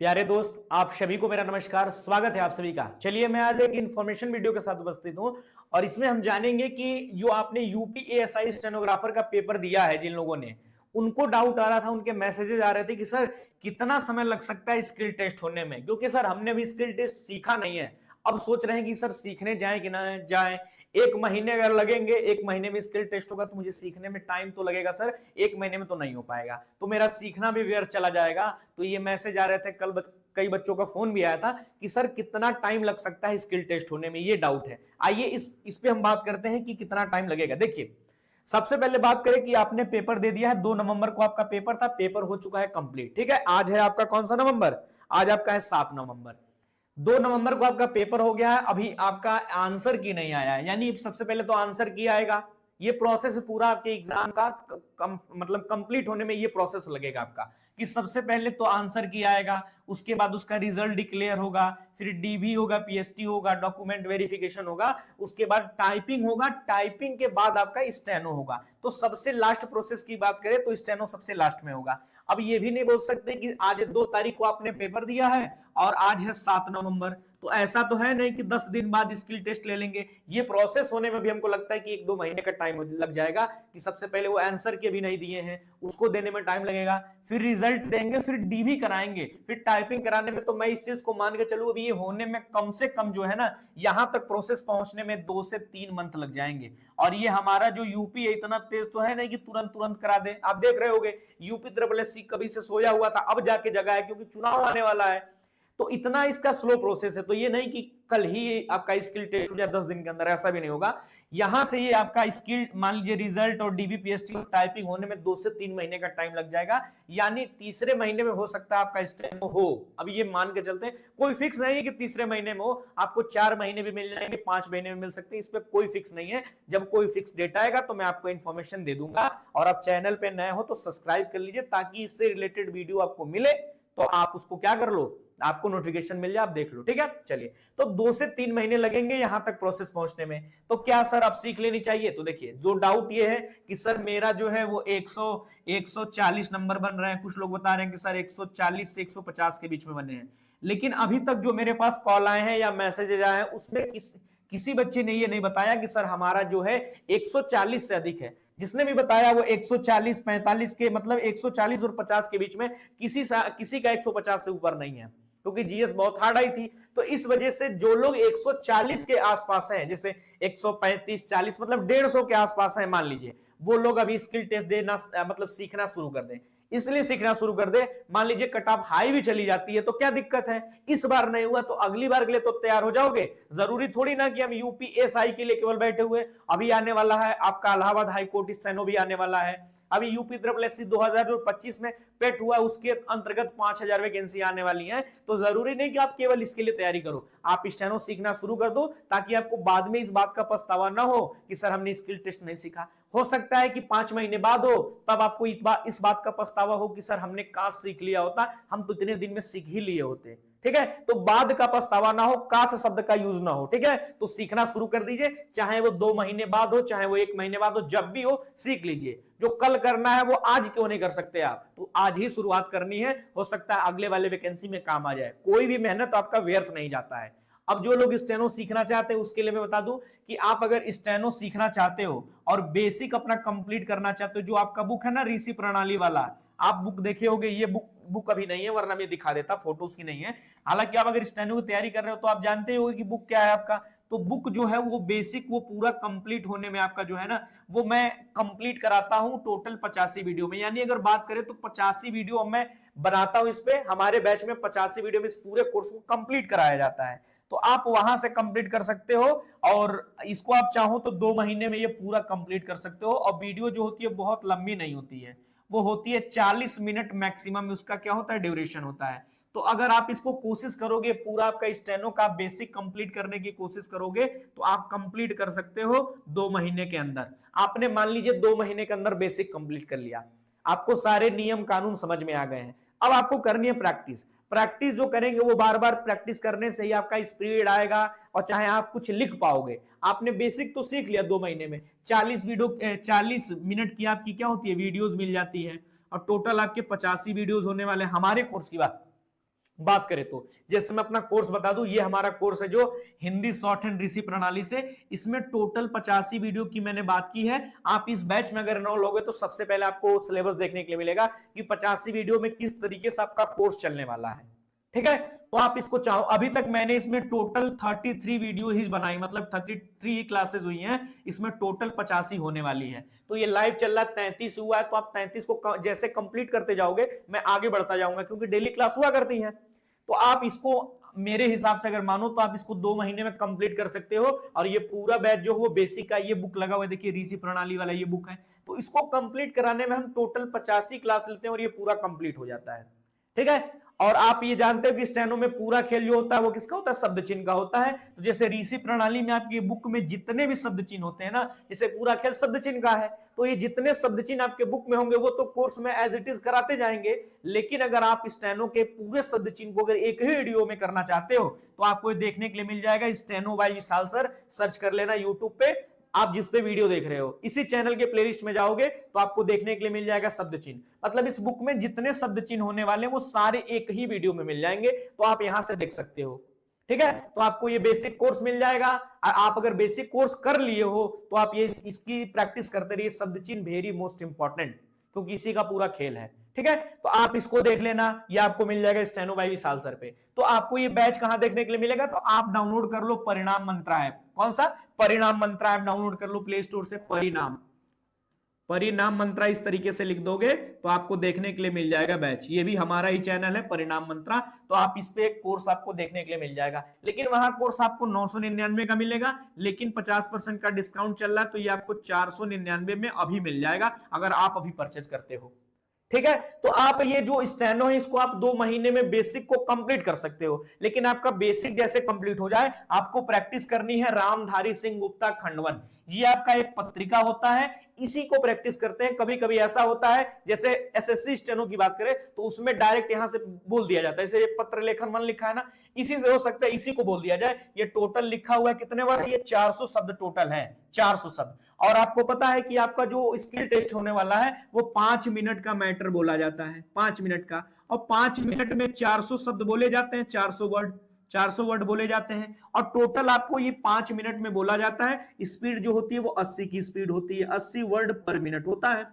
प्यारे दोस्त, आप सभी को मेरा नमस्कार। स्वागत है आप सभी का। चलिए, मैं आज एक इन्फॉर्मेशन वीडियो के साथ उपस्थित हूं और इसमें हम जानेंगे कि जो आपने यूपीएसआई स्टेनोग्राफर का पेपर दिया है, जिन लोगों ने, उनको डाउट आ रहा था, उनके मैसेजेस आ रहे थे कि सर कितना समय लग सकता है स्किल टेस्ट होने में, क्योंकि सर हमने भी स्किल टेस्ट सीखा नहीं है। अब सोच रहे हैं कि सर सीखने जाएं कि ना जाएं। 1 महीने अगर लगेंगे, 1 महीने में स्किल टेस्ट होगा तो मुझे सीखने में टाइम तो लगेगा सर, 1 महीने में तो नहीं हो पाएगा, तो मेरा सीखना भी व्यर्थ चला जाएगा। तो ये मैसेज आ रहे थे, कई बच्चों का फोन भी आया था कि सर कितना टाइम लग सकता है स्किल टेस्ट होने में, ये डाउट है। आइए इस पे हम बात करते हैं कि कितना टाइम लगेगा। देखिए, सबसे पहले बात करें कि आपने पेपर दे दिया है, 2 नवंबर को आपका पेपर था, पेपर हो चुका है कंप्लीट। ठीक है, आज है आपका कौन सा नवंबर? आज आपका है 7 नवंबर। 2 नवंबर को आपका पेपर हो गया है, अभी आपका आंसर की नहीं आया है, यानी सबसे पहले तो आंसर की आएगा। ये प्रोसेस पूरा आपके एग्जाम का मतलब कंप्लीट होने में ये प्रोसेस लगेगा आपका, कि सबसे पहले तो आंसर की आएगा, उसके बाद उसका रिजल्ट डिक्लेयर होगा, फिर डीबी होगा, पीएसटी होगा, डॉक्यूमेंट वेरिफिकेशन होगा, उसके बाद टाइपिंग होगा, टाइपिंग के बाद आपका स्टेनो होगा। तो सबसे लास्ट प्रोसेस की बात करें तो स्टेनो सबसे लास्ट में होगा। अब ये भी नहीं बोल सकते कि आज 2 तारीख को आपने पेपर दिया है और आज है 7 नवंबर, तो ऐसा तो है नहीं कि 10 दिन बाद स्किल टेस्ट ले लेंगे। ये प्रोसेस होने में भी हमको लगता है कि 1-2 महीने का टाइम लग जाएगा, कि सबसे पहले वो आंसर के भी नहीं दिए हैं, उसको देने में टाइम लगेगा, फिर रिजल्ट देंगे, फिर डीबी कराएंगे, फिर टाइपिंग कराने में, तो मैं इस चीज को मान के चलूं अभी ये होने में कम से कम जो है ना, यहां तक प्रोसेस पहुंचने में 2 से 3 मंथ लग जाएंगे। और ये हमारा जो यूपी है इतना तेज तो है नहीं कि तुरंत तुरंत करा दे। आप देख रहे होगे यूपी ट्रिपल एससी कभी से सोया हुआ था, अब जाके जगा है, क्योंकि चुनाव आने वाला है, तो इतना इसका स्लो प्रोसेस है। तो ये नहीं कि कल ही आपका स्किल टेस्ट हो जाए 10 दिन के अंदर, ऐसा भी नहीं होगा। यहां से ये आपका स्किल, मान लीजिए रिजल्ट और डीबीपीएसटी और टाइपिंग होने में 2 से 3 महीने का टाइम लग जाएगा, यानी तीसरे महीने में हो सकता है आपका स्टेनो हो। अब ये मान के चलते हैं, कोई फिक्स नहीं है कि तीसरे महीने में हो, आपको 4 महीने भी मिल जाएंगे, 5 महीने में मिल सकते हैं, इस पर कोई फिक्स नहीं है। जब कोई फिक्स डेट आएगा तो मैं आपको इन्फॉर्मेशन दे दूंगा। और आप चैनल पे नए हो तो सब्सक्राइब कर लीजिए, ताकि इससे रिलेटेड वीडियो आपको मिले तो आप उसको क्या कर लो, आपको नोटिफिकेशन मिल जाए, आप देख लो। ठीक है, चलिए, तो 2 से 3 महीने लगेंगे यहां तक प्रोसेस पहुंचने में। तो क्या सर आप सीख लेनी चाहिए? तो देखिए, जो डाउट ये है कि सर मेरा जो है वो 140 नंबर बन रहे हैं, कुछ लोग बता रहे हैं कि सर 140 से 150 के बीच में बने हैं, लेकिन अभी तक जो मेरे पास कॉल आए हैं या मैसेजेस आए हैं उसमें किसी बच्चे ने ये नहीं बताया कि सर हमारा जो है 140 से अधिक है। जिसने भी बताया वो 140 45 के, मतलब 140 और 50 के बीच में, किसी का 150 से ऊपर नहीं है, क्योंकि जीएस बहुत हार्ड आई थी। तो इस वजह से जो लोग 140 के आसपास हैं, जैसे 135 40, मतलब 150 के आसपास हैं मान लीजिए, वो लोग अभी स्किल टेस्ट देना मतलब सीखना शुरू कर दें। इसलिए सीखना शुरू कर दे, मान लीजिए कट ऑफ हाई भी चली जाती है तो क्या दिक्कत है, इस बार नहीं हुआ तो अगली बार के लिए तो तैयार हो जाओगे। जरूरी थोड़ी ना कि हम यूपीएसआई के लिए केवल बैठे हुए। अभी आने वाला है आपका इलाहाबाद हाई कोर्ट स्टेनो भी आने वाला है। अभी यूपी ट्रिपल एससी 2025 में पेट हुआ, उसके अंतर्गत 5000 वैकेंसी आने वाली है। तो जरूरी नहीं कि आप केवल इसके लिए तैयारी करो, आप स्टेनो सीखना शुरू कर दो, ताकि आपको बाद में इस बात का पछतावा ना हो कि सर हमने स्किल टेस्ट नहीं सीखा। हो सकता है कि 5 महीने बाद हो, तब आपको इस बात का पछतावा हो कि सर हमने काश सीख लिया होता, हम तो इतने दिन में सीख ही लिए होते। ठीक है, तो बाद का पछतावा ना हो, काश शब्द का यूज ना हो। ठीक है, तो सीखना शुरू कर दीजिए, चाहे वो 2 महीने बाद हो, चाहे वो 1 महीने बाद हो, जब भी हो सीख लीजिए। जो कल करना है वो आज क्यों नहीं कर सकते आप? तो आज ही शुरुआत करनी है, हो सकता है अगले वाले वैकेंसी में काम आ जाए। कोई भी मेहनत आपका व्यर्थ नहीं जाता है। अब जो लोग स्टेनो सीखना चाहते हैं उसके लिए मैं बता दूं कि आप अगर स्टेनो सीखना चाहते हो और बेसिक अपना कंप्लीट करना चाहते हो, जो आपका बुक है ना ऋषि प्रणाली वाला, आप बुक देखे होगे, ये बुक अभी नहीं है, वरना मैं दिखा देता, फोटो उसकी नहीं है। हालांकि आप अगर स्टेनो की तैयारी कर रहे हो तो आप जानते होगे कि बुक क्या है आपका। तो बुक जो है वो बेसिक, वो पूरा कंप्लीट होने में आपका जो है ना, वो मैं कंप्लीट कराता हूं टोटल 85 वीडियो में। यानी अगर बात करें तो 85 वीडियो मैं बनाता हूं इस पे, हमारे बैच में 85 वीडियो में इस पूरे कोर्स को कंप्लीट कराया जाता है। तो आप वहां से कंप्लीट कर सकते हो, और इसको आप चाहो तो 2 महीने में ये पूरा कंप्लीट कर सकते हो। और वीडियो जो होती है बहुत लंबी नहीं होती है, वो होती है 40 मिनट मैक्सिमम, उसका क्या होता है, ड्यूरेशन होता है। तो अगर आप इसको कोशिश करोगे, पूरा आपका स्टेनो का बेसिक कंप्लीट करने की कोशिश करोगे, तो आप कंप्लीट कर सकते हो 2 महीने के अंदर। आपने मान लीजिए 2 महीने के अंदर बेसिक कंप्लीट कर लिया, आपको सारे नियम कानून समझ में आ गए हैं। अब आपको करनी है प्रैक्टिस। प्रैक्टिस जो करेंगे वो बार बार प्रैक्टिस करने से ही आपका स्पीड आएगा, और चाहे आप कुछ लिख पाओगे। आपने बेसिक तो सीख लिया 2 महीने में, 40 मिनट की आपकी क्या होती है, वीडियोस मिल जाती है, और टोटल आपके 85 वीडियोस होने वाले हमारे कोर्स की बात बात करें तो जैसे मैं अपना कोर्स बता दूं, ये हमारा कोर्स है जो हिंदी शॉर्ट हैंड ऋषि प्रणाली से, इसमें टोटल 85 वीडियो की मैंने बात की है। आप इस बैच में अगर एनरोल लोगे तो सबसे पहले आपको सिलेबस देखने के लिए मिलेगा कि 85 वीडियो में किस तरीके से आपका कोर्स चलने वाला है। ठीक है, तो आप इसको चाहो, अभी तक मैंने इसमें टोटल 33 वीडियो ही बनाई, मतलब 33 क्लासेस हुई हैं, इसमें टोटल 85 होने वाली है। तो ये लाइव चल रहा है, 33 हुआ है, तो आप 33 को जैसे कंप्लीट करते जाओगे मैं आगे बढ़ता जाऊंगा, क्योंकि डेली क्लास हुआ करती है। तो आप इसको मेरे हिसाब से अगर मानो तो आप इसको 2 महीने में कंप्लीट कर सकते हो। और ये पूरा बैच जो वो बेसिक का ये बुक लगा हुआ है, देखिए ऋषि प्रणाली वाला ये बुक है, तो इसको कंप्लीट कराने में हम टोटल 85 क्लास लेते हैं और ये पूरा कंप्लीट हो जाता है। ठीक है, और आप ये जानते हो कि स्टेनो में पूरा खेल जो होता है वो किसका होता है, शब्द चिन्ह का होता है। तो जैसे ऋषि प्रणाली में आपकी बुक में जितने भी शब्द चिन्ह होते हैं ना, जैसे पूरा खेल शब्द चिन्ह का है, तो ये जितने शब्द चिन्ह आपके बुक में होंगे वो तो कोर्स में एज इट इज कराते जाएंगे। लेकिन अगर आप स्टेनो के पूरे शब्द चिन्ह को अगर एक ही वीडियो में करना चाहते हो तो आपको देखने के लिए मिल जाएगा स्टेनो बाय विशाल सर, सर्च कर लेना यूट्यूब पे, आप जिस पे वीडियो देख रहे हो इसी चैनल के प्लेलिस्ट में जाओगे तो आपको देखने के लिए मिल जाएगा शब्द चिन्ह। मतलब इस बुक में जितने शब्द चिन्ह होने वाले हैं वो सारे एक ही वीडियो में मिल जाएंगे, तो आप यहां से देख सकते हो। ठीक है, तो आपको ये बेसिक कोर्स मिल जाएगा। आप अगर बेसिक कोर्स कर लिए हो तो आप ये इसकी प्रैक्टिस करते रहिए, शब्द चिन्ह वेरी मोस्ट इंपॉर्टेंट, क्योंकि इसी का पूरा खेल है। ठीक है, तो आप इसको देख लेना, ये आपको मिल जाएगा स्टेनो बाय विशाल सर पे। तो आपको ये बैच कहां देखने के लिए मिलेगा, तो आप डाउनलोड कर लो परिणाम मंत्रा ऐप। कौन सा, परिणाम मंत्रा ऐप डाउनलोड कर लो प्ले स्टोर से। परिणाम मंत्रा इस तरीके से लिख दोगे तो आपको देखने के लिए मिल जाएगा बैच। ये भी हमारा ही चैनल है परिणाम मंत्रा, तो आप इस पे कोर्स आपको देखने के लिए मिल जाएगा। लेकिन वहां कोर्स आपको 999 का मिलेगा, लेकिन 50% का डिस्काउंट चल रहा है, तो ये आपको 499 में अभी मिल जाएगा अगर आप अभी परचेज करते हो। ठीक है, तो आप ये जो स्टेनो है इसको आप 2 महीने में बेसिक को कंप्लीट कर सकते हो। लेकिन आपका बेसिक जैसे कंप्लीट हो जाए आपको प्रैक्टिस करनी है रामधारी सिंह गुप्ता खंडवन, ये आपका एक पत्रिका होता है, इसी को प्रैक्टिस करते हैं। कभी कभी ऐसा होता है जैसे एसएससी स्टेनो की बात करें तो उसमें डायरेक्ट यहां से बोल दिया जाता है, जैसे ये पत्र लेखन 1 लिखा है ना, इसी से हो सकता है इसी को बोल दिया जाए। ये टोटल लिखा हुआ है कितने वर्ड, ये 400 शब्द टोटल है, 400 शब्द। और आपको पता है कि आपका जो स्किल टेस्ट होने वाला है वो 5 मिनट का मैटर बोला जाता है, 5 मिनट का, और 5 मिनट में 400 शब्द बोले जाते हैं, 400 वर्ड बोले जाते हैं। और टोटल आपको ये 5 मिनट में बोला जाता है। स्पीड जो होती है वो 80 की स्पीड होती है, 80 वर्ड पर मिनट होता है।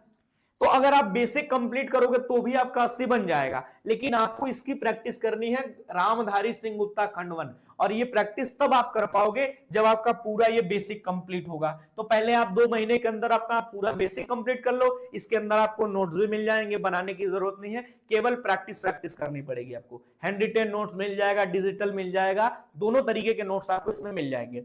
तो अगर आप बेसिक कंप्लीट करोगे तो भी आपका 80 बन जाएगा, लेकिन आपको इसकी प्रैक्टिस करनी है रामधारी सिंह गुप्ता खंडवन। और ये प्रैक्टिस तब आप कर पाओगे जब आपका पूरा ये बेसिक कंप्लीट होगा। तो पहले आप 2 महीने के अंदर अपना पूरा बेसिक कंप्लीट कर लो, इसके अंदर आपको नोट्स भी मिल जाएंगे, बनाने की जरूरत नहीं है, केवल प्रैक्टिस करनी पड़ेगी आपको। हैंड रिटेन नोट्स मिल जाएगा, डिजिटल मिल जाएगा, दोनों तरीके के नोट्स आपको इसमें मिल जाएंगे।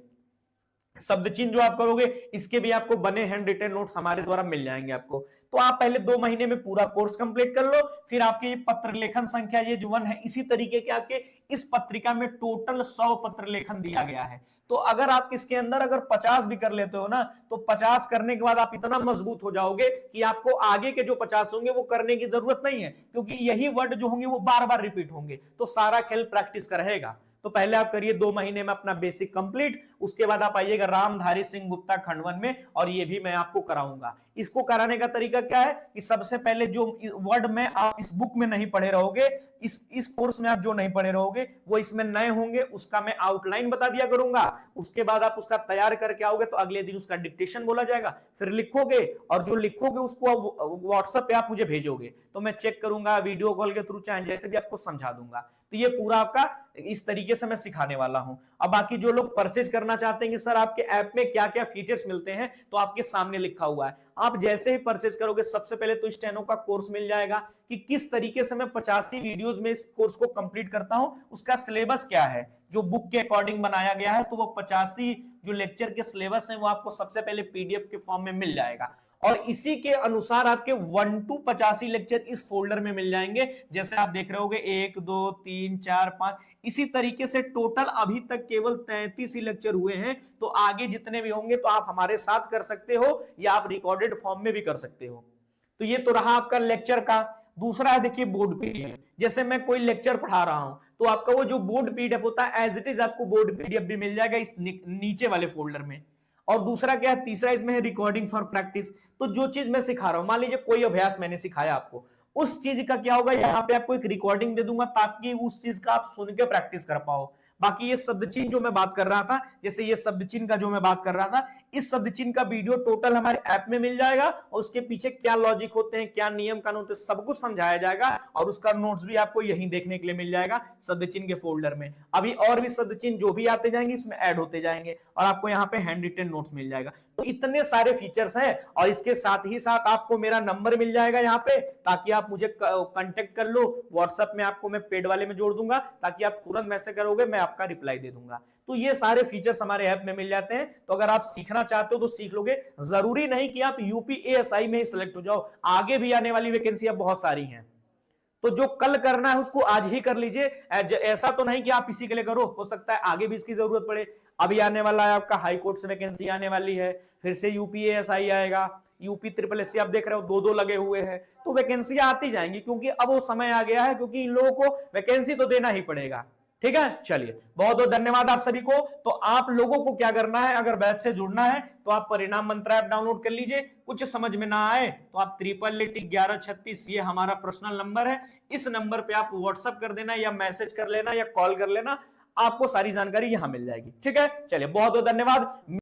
शब्द चिन्ह जो आप करोगे इसके भी आपको बने हैंड रिटेन नोट्स हमारे द्वारा मिल जाएंगे आपको। तो आप पहले 2 महीने में पूरा कोर्स कंप्लीट कर लो, फिर आपके ये पत्र लेखन संख्या ये जो 1 है, इसी तरीके के आपके इस पत्रिका में टोटल 100 पत्र लेखन दिया गया है। तो अगर आप इसके अंदर अगर 50 भी कर लेते हो ना, तो 50 करने के बाद आप इतना मजबूत हो जाओगे कि आपको आगे के जो 50 होंगे वो करने की जरूरत नहीं है, क्योंकि यही वर्ड जो होंगे वो बार बार रिपीट होंगे। तो सारा खेल प्रैक्टिस का रहेगा। तो पहले आप करिए 2 महीने में अपना बेसिक कंप्लीट, उसके बाद आप आइएगा रामधारी सिंह गुप्ता खंडवन में, और ये भी मैं आपको कराऊंगा। इसको कराने का तरीका क्या है कि सबसे पहले जो वर्ड में आप इस बुक में नहीं पढ़े रहोगे, इस कोर्स में आप जो नहीं पढ़े रहोगे वो इसमें नए होंगे, उसका मैं आउटलाइन बता दिया करूंगा। उसके बाद आप उसका तैयार करके आओगे तो अगले दिन उसका डिक्टेशन बोला जाएगा, फिर लिखोगे, और जो लिखोगे उसको व्हाट्सएप पे आप मुझे भेजोगे, तो मैं चेक करूंगा वीडियो कॉल के थ्रू, चाहे जैसे भी आपको समझा दूंगा। तो ये पूरा आपका इस तरीके से मैं सिखाने वाला हूं। अब बाकी जो लोग परचेज करना चाहते हैं कि सर आपके ऐप में क्या क्या फीचर्स मिलते हैं, तो आपके सामने लिखा हुआ है। आप जैसे ही परचेज करोगे सबसे पहले तो स्टेनो का कोर्स मिल जाएगा कि किस तरीके से मैं 85 वीडियोस में इस कोर्स को कंप्लीट करता हूं, उसका सिलेबस क्या है जो बुक के अकॉर्डिंग बनाया गया है। तो वो 85 जो लेक्चर के सिलेबस है वो आपको सबसे पहले पीडीएफ के फॉर्म में मिल जाएगा, और इसी के अनुसार आपके 1 to 85 लेक्चर इस फोल्डर में मिल जाएंगे। जैसे आप देख रहे होगे 1 2 3 4 5, इसी तरीके से टोटल अभी तक केवल 33 ही लेक्चर हुए हैं। तो आगे जितने भी होंगे तो आप हमारे साथ कर सकते हो, या आप रिकॉर्डेड फॉर्म में भी कर सकते हो। तो ये तो रहा आपका लेक्चर का। दूसरा है देखिए बोर्ड पीडीएफ। जैसे मैं कोई लेक्चर पढ़ा रहा हूं तो आपका वो जो बोर्ड पीडीएफ होता है एज इट इज आपको बोर्ड पीडीएफ भी मिल जाएगा इस नीचे वाले फोल्डर में। और दूसरा क्या है, तीसरा इसमें है रिकॉर्डिंग फॉर प्रैक्टिस। तो जो चीज मैं सिखा रहा हूं, मान लीजिए कोई अभ्यास मैंने सिखाया आपको, उस चीज का क्या होगा, यहाँ पे आपको एक रिकॉर्डिंग दे दूंगा ताकि उस चीज का आप सुन के प्रैक्टिस कर पाओ। बाकी ये शब्द चिन्ह जो मैं बात कर रहा था, जैसे ये शब्द चिन्ह का जो मैं बात कर रहा था, इस शब्द चिन्ह का वीडियो टोटल हमारे ऐप में मिल जाएगा और उसके पीछे क्या लॉजिक होते हैं, क्या नियम कानून होते हैं, सब कुछ समझाया जाएगा और उसका नोट्स भी आपको यहीं देखने के लिए मिल जाएगा शब्द चिन्ह के फोल्डर में। अभी और भी शब्द चिन्ह जो भी आते जाएंगे इसमें ऐड होते जाएंगे और आपको यहाँ पे हैंड रिटन नोट्स मिल जाएगा। तो इतने सारे फीचर्स हैं और इसके साथ ही साथ आपको मेरा नंबर मिल जाएगा यहाँ पे, ताकि आप मुझे कांटेक्ट कर लो। व्हाट्सएप में आपको मैं पेड वाले में जोड़ दूंगा ताकि आप तुरंत मैसेज करोगे, मैं आपका रिप्लाई दे दूंगा। तो ये सारे फीचर्स हमारे ऐप में मिल जाते हैं। तो अगर आप सीखना चाहते हो तो सीख लोगे। जरूरी नहीं कि आप यूपीएएसआई में ही सिलेक्ट हो जाओ, आगे भी आने वाली वैकेंसियां बहुत सारी हैं। तो जो कल करना है उसको आज ही कर लीजिए। ऐसा तो नहीं कि आप इसी के लिए करो, हो सकता है आगे भी इसकी जरूरत पड़े। अभी आने वाला है आपका हाई कोर्ट से वैकेंसी आने वाली है, फिर से यूपीएएसआई आएगा, यूपी ट्रिपल एससी आप देख रहे हो 2-2 लगे हुए हैं। तो वैकेंसियां आती जाएंगी क्योंकि अब वो समय आ गया है, क्योंकि इन लोगों को वैकेंसी तो देना ही पड़ेगा। ठीक है, चलिए बहुत बहुत धन्यवाद आप सभी को। तो आप लोगों को क्या करना है, अगर बैच से जुड़ना है तो आप परिणाम मंत्र ऐप डाउनलोड कर लीजिए। कुछ समझ में ना आए तो आप 881136 ये हमारा पर्सनल नंबर है, इस नंबर पे आप व्हाट्सएप कर देना या मैसेज कर लेना या कॉल कर लेना, आपको सारी जानकारी यहां मिल जाएगी। ठीक है, चलिए बहुत बहुत धन्यवाद।